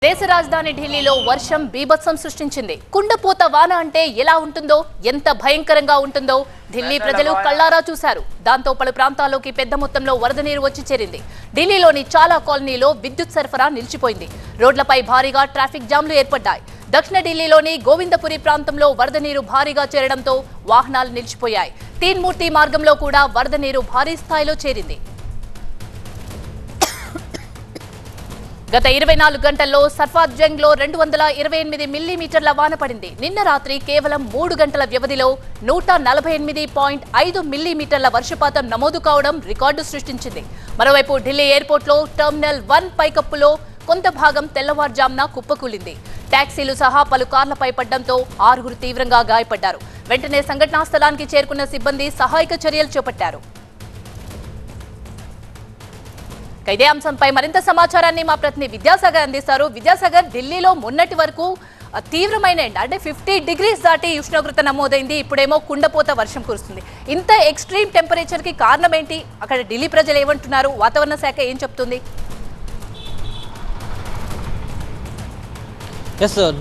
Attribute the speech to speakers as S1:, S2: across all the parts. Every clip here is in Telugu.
S1: దేశ రాజధాని ఢిల్లీలో వర్షం బీభత్సం సృష్టించింది. కుండపోత వాన అంటే ఎలా ఉంటుందో, ఎంత భయంకరంగా ఉంటుందో ఢిల్లీ ప్రజలు కళ్ళారా చూశారు. దాంతో పలు ప్రాంతాల్లోకి పెద్ద మొత్తంలో వరద నీరు వచ్చి చేరింది. ఢిల్లీలోని చాలా కాలనీలో విద్యుత్ సరఫరా నిలిచిపోయింది. రోడ్లపై భారీగా ట్రాఫిక్ జామ్లు ఏర్పడ్డాయి. దక్షిణ ఢిల్లీలోని గోవిందపురి ప్రాంతంలో వరద నీరు భారీగా చేరడంతో వాహనాలు నిలిచిపోయాయి. తీన్మూర్తి మార్గంలో కూడా వరద నీరు భారీ స్థాయిలో చేరింది. గత 24 గంటల్లో సఫర్జంగ్లో 228 మిల్లీమీటర్ల వాన పడింది. నిన్న రాత్రి కేవలం 3 గంటల వ్యవధిలో 148.5 మిల్లీమీటర్ల వర్షపాతం నమోదు కావడం రికార్డు సృష్టించింది. మరోవైపు ఢిల్లీ ఎయిర్పోర్ట్లో టెర్మినల్ 1 పైకప్పులో కొంత భాగం తెల్లవారుజామున కుప్పకూలింది. టాక్సీలు సహా పలు కార్లపై పడ్డంతో 6 తీవ్రంగా గాయపడ్డారు. వెంటనే సంఘటనా స్థలానికి చేరుకున్న సిబ్బంది సహాయక చర్యలు చేపట్టారు. ఇదే అంశంపై మరింత సమాచారాన్ని మా ప్రతినిధి విద్యాసాగర్ అందిస్తారు. విద్యాసాగర్, ఢిల్లీలో మొన్నటి వరకు తీవ్రమైన ఎండ అంటే 50 డిగ్రీస్ దాటి ఉష్ణోగ్రత నమోదైంది. ఇప్పుడేమో కుండపోత వర్షం కురుస్తుంది. ఇంత ఎక్స్ట్రీమ్ టెంపరేచర్ కి కారణం ఏంటి? అక్కడ ఢిల్లీ ప్రజలు ఏమంటున్నారు? వాతావరణ శాఖ ఏం చెప్తుంది?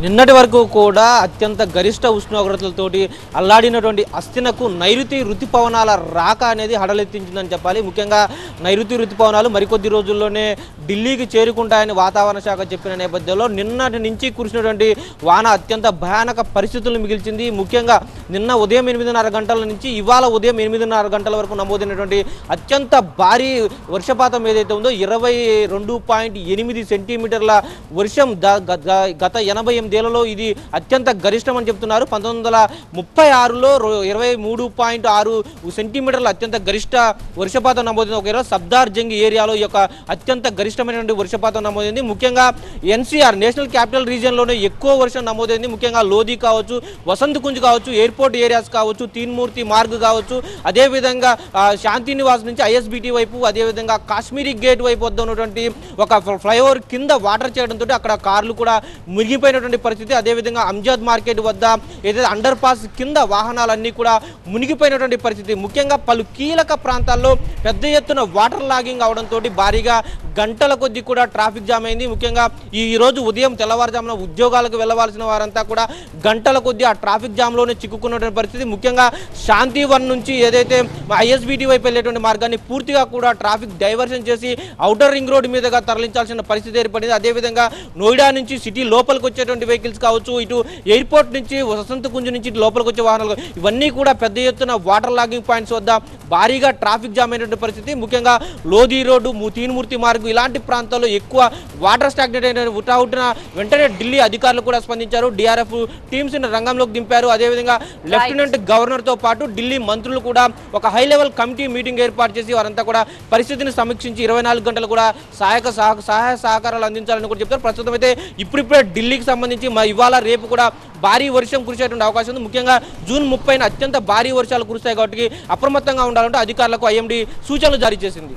S2: నిన్నటి వరకు కూడా అత్యంత గరిష్ట ఉష్ణోగ్రతలతోటి అల్లాడినటువంటి అస్థినకు నైరుతి ఋతుపవనాల రాక అనేది హడలెత్తించిందని చెప్పాలి. ముఖ్యంగా నైరుతి ఋతుపవనాలు మరికొద్ది రోజుల్లోనే ఢిల్లీకి చేరుకుంటాయని వాతావరణ శాఖ చెప్పిన నేపథ్యంలో నిన్నటి నుంచి కురిసినటువంటి వాన అత్యంత భయానక పరిస్థితులను మిగిల్చింది. ముఖ్యంగా నిన్న ఉదయం 8:30 గంటల నుంచి ఇవాళ ఉదయం 8:30 గంటల వరకు నమోదైనటువంటి అత్యంత భారీ వర్షపాతం ఏదైతే ఉందో 22.8 సెంటీమీటర్ల వర్షం గత 88 ఏళ్లలో ఇది అత్యంత గరిష్టం అని చెప్తున్నారు. 1936లో 23.6 సెంటీమీటర్ల అత్యంత గరిష్ట వర్షపాతం నమోదైంది. ఒక సఫ్దార్జంగ్ ఏరియాలో ఈ యొక్క అత్యంత గరిష్టమైనటువంటి వర్షపాతం నమోదైంది. ముఖ్యంగా ఎన్సీఆర్ నేషనల్ క్యాపిటల్ రీజియన్లోనే ఎక్కువ వర్షం నమోదైంది. ముఖ్యంగా లోధి కావచ్చు, వసంత్ కుంజ్ కావచ్చు, ఎయిర్పోర్ట్ ఏరియాస్ కావచ్చు, తీన్మూర్తి మార్గ్ కావచ్చు, అదేవిధంగా శాంతి నివాస్ నుంచి ఐఎస్బిటి వైపు, అదేవిధంగా కాశ్మీరీ గేట్ వైపు వద్ద ఉన్నటువంటి ఒక ఫ్లైఓవర్ కింద వాటర్ చేయడంతో అక్కడ కార్లు కూడా మునిగిపోయినటువంటి పరిస్థితి. అదేవిధంగా అంజాద్ మార్కెట్ వద్ద ఏదైతే అండర్ పాస్ కింద వాహనాలన్నీ కూడా మునిగిపోయినటువంటి పరిస్థితి. ముఖ్యంగా పలు కీలక ప్రాంతాల్లో పెద్ద ఎత్తున వాటర్ లాగింగ్ అవడంతో భారీగా గంటల కొద్దీ కూడా ట్రాఫిక్ జామ్ అయింది. ముఖ్యంగా ఈ రోజు ఉదయం తెల్లవారుజామున ఉద్యోగాలకు వెళ్ళవలసిన వారంతా కూడా గంటల కొద్దీ ఆ ట్రాఫిక్ జామ్లోనే చిక్కుకున్నటువంటి పరిస్థితి. ముఖ్యంగా శాంతి 1 నుంచి ఏదైతే ఐఎస్బిటి వైపు వెళ్ళేటువంటి మార్గాన్ని పూర్తిగా కూడా ట్రాఫిక్ డైవర్షన్ చేసి ఔటర్ రింగ్ రోడ్డు మీదుగా తరలించాల్సిన పరిస్థితి ఏర్పడింది. అదేవిధంగా నోయిడా నుంచి సిటీ లోపలికి వచ్చేటువంటి వెహికల్స్ కావచ్చు, ఇటు ఎయిర్పోర్ట్ నుంచి వసంత కుంజ్ నుంచి లోపలికి వచ్చే వాహనాలు, ఇవన్నీ కూడా పెద్ద ఎత్తున వాటర్ లాగింగ్ పాయింట్స్ వద్ద భారీగా ట్రాఫిక్ జామ్ అయినటువంటి పరిస్థితి. ముఖ్యంగా లోధి రోడ్డు, తీన్మూర్తి మార్గం ఇలాంటి ప్రాంతాల్లో ఎక్కువ వాటర్ స్టాగ్నేట్ అయిన ఉటావుటిన వెంటనే ఢిల్లీ అధికారులు కూడా స్పందించారు. డిఆర్ఎఫ్ టీమ్స్ రంగంలోకి దింపారు. అదేవిధంగా లెఫ్టినెంట్ గవర్నర్ తో పాటు ఢిల్లీ మంత్రులు కూడా ఒక హై లెవెల్ కమిటీ మీటింగ్ ఏర్పాటు చేసి వారంతా కూడా పరిస్థితిని సమీక్షించి 24 గంటలు కూడా సహాయ సహకారాలు అందించాలని కూడా చెప్తారు. ప్రస్తుతం అయితే ఇప్పుడిప్పుడే ఢిల్లీకి సంబంధించి ఇవాళ రేపు కూడా భారీ వర్షం కురిసేటువంటి అవకాశం ఉంది. ముఖ్యంగా జూన్ 30న అత్యంత భారీ వర్షాలు కురుస్తాయి కాబట్టి అప్రమత్తంగా ఉండాలంటే అధికారులకు ఐఎండీ సూచనలు జారీ చేసింది.